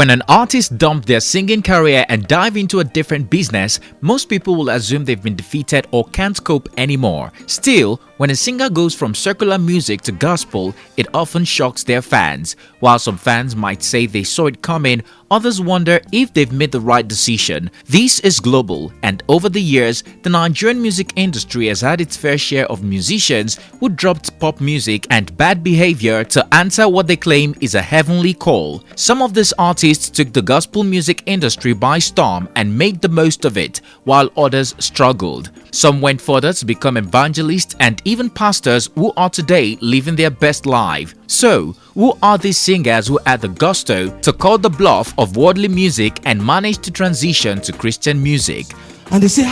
When an artist dumps their singing career and dive into a different business, most people will assume they've been defeated or can't cope anymore. Still, when a singer goes from secular music to gospel, it often shocks their fans. While some fans might say they saw it coming, others wonder if they've made the right decision. This is global, and over the years, the Nigerian music industry has had its fair share of musicians who dropped pop music and bad behavior to answer what they claim is a heavenly call. Some of these artists took the gospel music industry by storm and made the most of it, while others struggled. Some went further to become evangelists and even pastors who are today living their best life. So, who are these singers who had the gusto to call the bluff of worldly music and managed to transition to Christian music? And they say,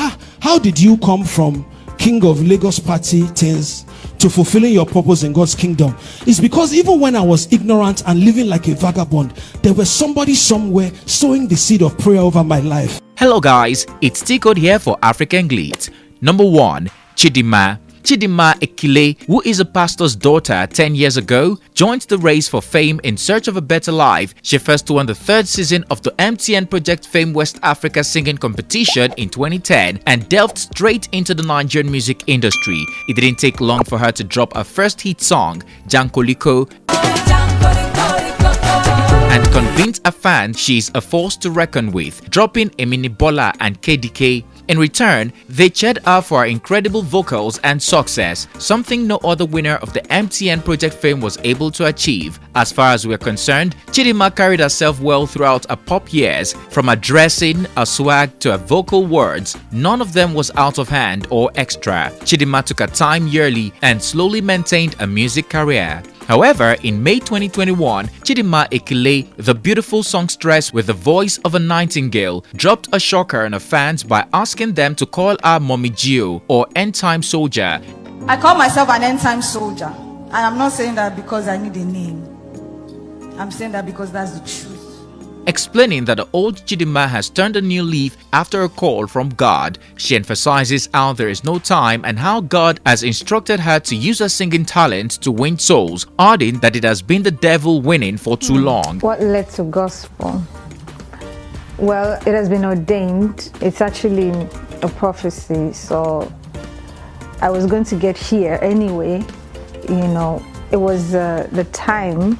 how did you come from King of Lagos party things to fulfilling your purpose in God's kingdom? It's because even when I was ignorant and living like a vagabond, there was somebody somewhere sowing the seed of prayer over my life. Hello guys, it's T-Code here for African Glitz. Number 1. Chidinma. Chidinma Ekile, who is a pastor's daughter 10 years ago, joined the race for fame in search of a better life. She first won the third season of the MTN Project Fame West Africa Singing Competition in 2010 and delved straight into the Nigerian music industry. It didn't take long for her to drop her first hit song, Jankoliko, and convince a fan she's a force to reckon with, dropping Emini Bola and KDK. In return, they cheered her for her incredible vocals and success, something no other winner of the MTN Project Fame was able to achieve. As far as we're concerned, Chidinma carried herself well throughout her pop years. From her dressing, her swag to her vocal words, none of them was out of hand or extra. Chidinma took her time yearly and slowly maintained a music career. However, in May 2021, Chidinma Ekile, the beautiful songstress with the voice of a nightingale, dropped a shocker on her fans by asking them to call her Mommy Gio or End-Time Soldier. I call myself an end-time soldier, and I'm not saying that because I need a name. I'm saying that because that's the truth. Explaining that the old Chidinma has turned a new leaf after a call from God, she emphasizes how there is no time and how God has instructed her to use her singing talent to win souls, adding that it has been the devil winning for too long. What led to gospel? Well, it has been ordained. It's actually a prophecy, so I was going to get here anyway. You know, it was the time.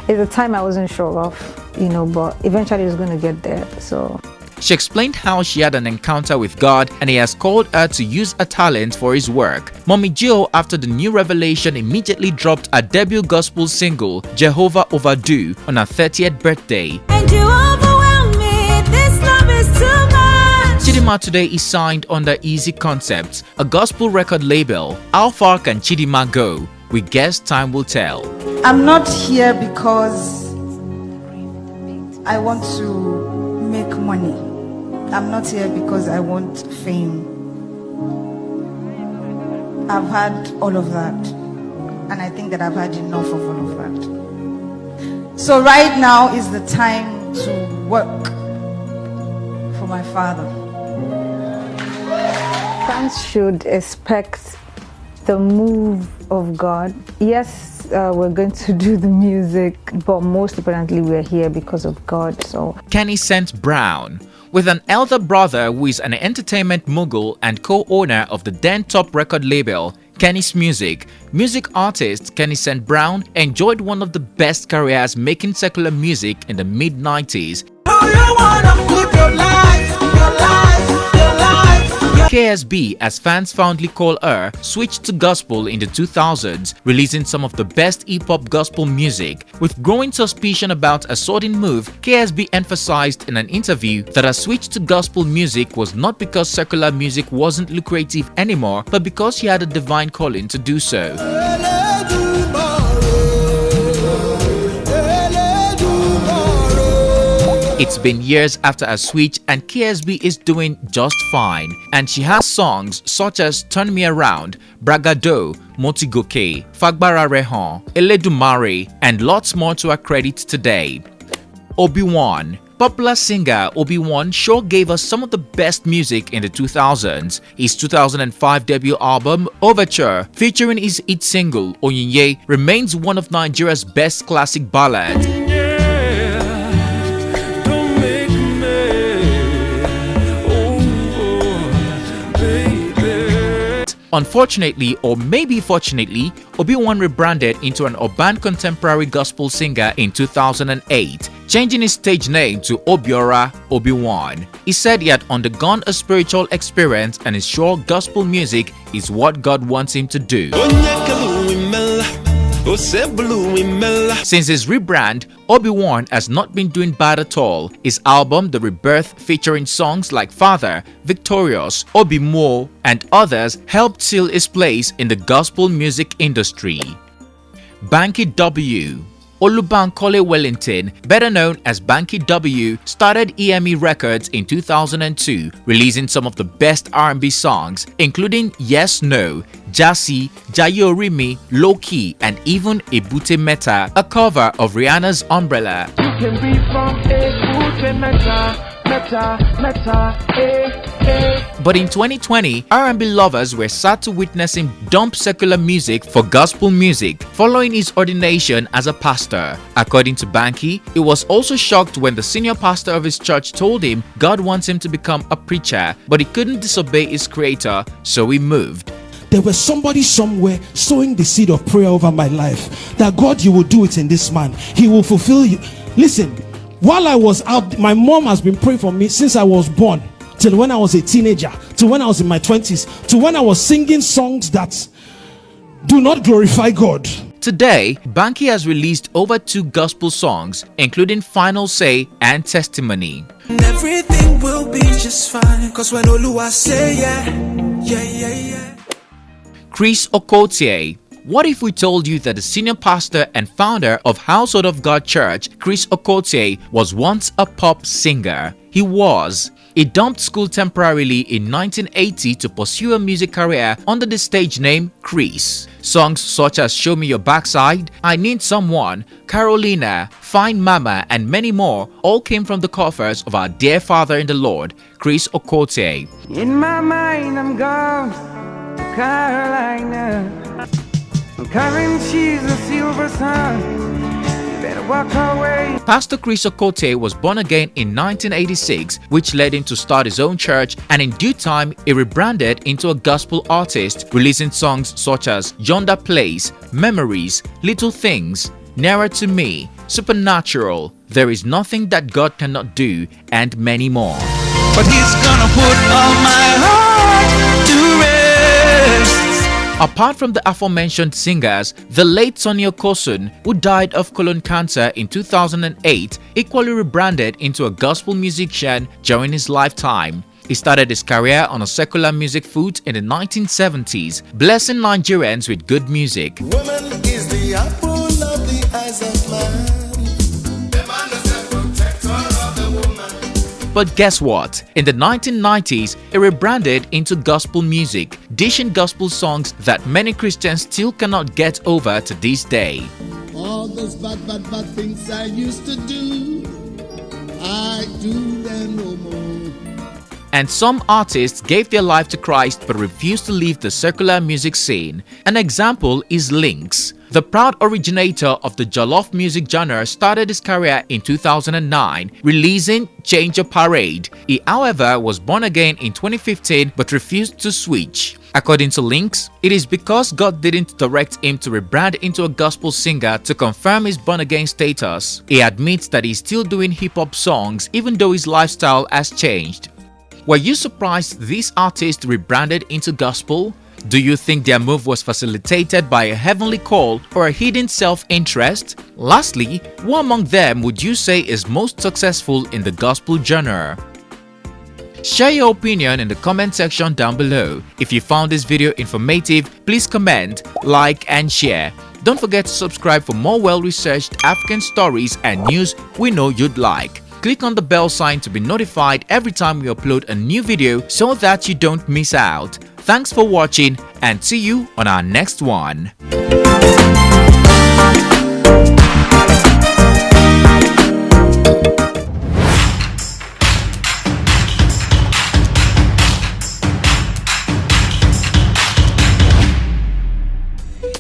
It's a time I wasn't sure of. But eventually it was going to get there. So she explained how she had an encounter with God and he has called her to use her talent for his work. Mommy Gio, after the new revelation, immediately dropped her debut gospel single, Jehovah Overdue, on her 30th birthday. And you overwhelm me, this love is too much. Chidinma today is signed under Easy Concepts, a gospel record label. How far can Chidinma go? We guess time will tell. I'm not here because I want to make money. I'm not here because I want fame. I've had all of that, and I think that I've had enough of all of that. So right now is the time to work for my father. fans should expect the move of God. Yes, we're going to do the music, but most importantly, we're here because of God. So Kenny St. Brown, with an elder brother who is an entertainment mogul and co-owner of the then top record label, Kenny's Music artist Kenny St. Brown enjoyed one of the best careers making secular music in the mid-90s. KSB, as fans fondly call her, switched to gospel in the 2000s, releasing some of the best hip-hop gospel music. With growing suspicion about a sudden move, KSB emphasized in an interview that her switch to gospel music was not because secular music wasn't lucrative anymore, but because she had a divine calling to do so. It's been years after her switch and KSB is doing just fine, and she has songs such as Turn Me Around, Bragado, Motigoke, Fagbara Rehan, Eledumare, and lots more to her credit today. Obi-Wan. Popular singer Obi-Wan sure gave us some of the best music in the 2000s. His 2005 debut album, Overture, featuring his hit single, Onyinye, remains one of Nigeria's best classic ballads. Unfortunately, or maybe fortunately, Obi-Wan rebranded into an urban contemporary gospel singer in 2008, changing his stage name to Obiora Obi-Wan. He said he had undergone a spiritual experience and is sure gospel music is what God wants him to do. Since his rebrand, Obi-Wan has not been doing bad at all. His album The Rebirth, featuring songs like Father, Victorious, Obi-Mo, and others, helped seal his place in the gospel music industry. Banky W. Olubankole Wellington, better known as Banky W, started EME Records in 2002, releasing some of the best R&B songs, including Yes No, Jassy, Jayorimi, Low Key, and even Ebute Meta, a cover of Rihanna's Umbrella. You can be from Ebute Meta. But in 2020, R&B lovers were sad to witness him dump secular music for gospel music following his ordination as a pastor. According to Banky, he was also shocked when the senior pastor of his church told him God wants him to become a preacher, but he couldn't disobey his creator, so he moved. There was somebody somewhere sowing the seed of prayer over my life, that God, you will do it in this man. He will fulfill you. Listen, while I was out, my mom has been praying for me since I was born, till when I was a teenager, till when I was in my 20s, till when I was singing songs that do not glorify God. Today, Banky has released over 2 gospel songs, including Final Say and Testimony. And everything will be just fine, cause when Oluwa say yeah. Chris Okotie. What if we told you that the senior pastor and founder of Household of God Church, Chris Okotie, was once a pop singer? He was. He dumped school temporarily in 1980 to pursue a music career under the stage name Chris. Songs such as Show Me Your Backside, I Need Someone, Carolina, Fine Mama, and many more all came from the coffers of our dear father in the Lord, Chris Okotie. In my mind I'm gone to Carolina. I'm carrying cheese and silver sun. You better walk away. Pastor Chris Okotie was born again in 1986, which led him to start his own church, and in due time he rebranded into a gospel artist, releasing songs such as Yonder Place, Memories, Little Things, Nearer to Me, Supernatural, There Is Nothing That God Cannot Do, and many more. But he's gonna put all my heart to rest. Apart from the aforementioned singers, the late Sonny Okosun, who died of colon cancer in 2008, equally rebranded into a gospel musician during his lifetime. He started his career on a secular music foot in the 1970s, blessing Nigerians with good music. Woman is the apple of the eyes of man. The man is the protector of the woman. But guess what? In the 1990s, he rebranded into gospel music, dishing gospel songs that many Christians still cannot get over to this day. All those bad things I used to do, I do them no more. And some artists gave their life to Christ but refused to leave the secular music scene. An example is Lynx. The proud originator of the Jollof music genre started his career in 2009, releasing Change Your Parade. He, however, was born again in 2015 but refused to switch. According to Lynx, it is because God didn't direct him to rebrand into a gospel singer to confirm his born-again status. He admits that he's still doing hip-hop songs even though his lifestyle has changed. Were you surprised this artist rebranded into gospel? Do you think their move was facilitated by a heavenly call or a hidden self-interest? Lastly, who among them would you say is most successful in the gospel genre? Share your opinion in the comment section down below. If you found this video informative, please comment, like, and share. Don't forget to subscribe for more well-researched African stories and news we know you'd like. Click on the bell sign to be notified every time we upload a new video so that you don't miss out. Thanks for watching and see you on our next one.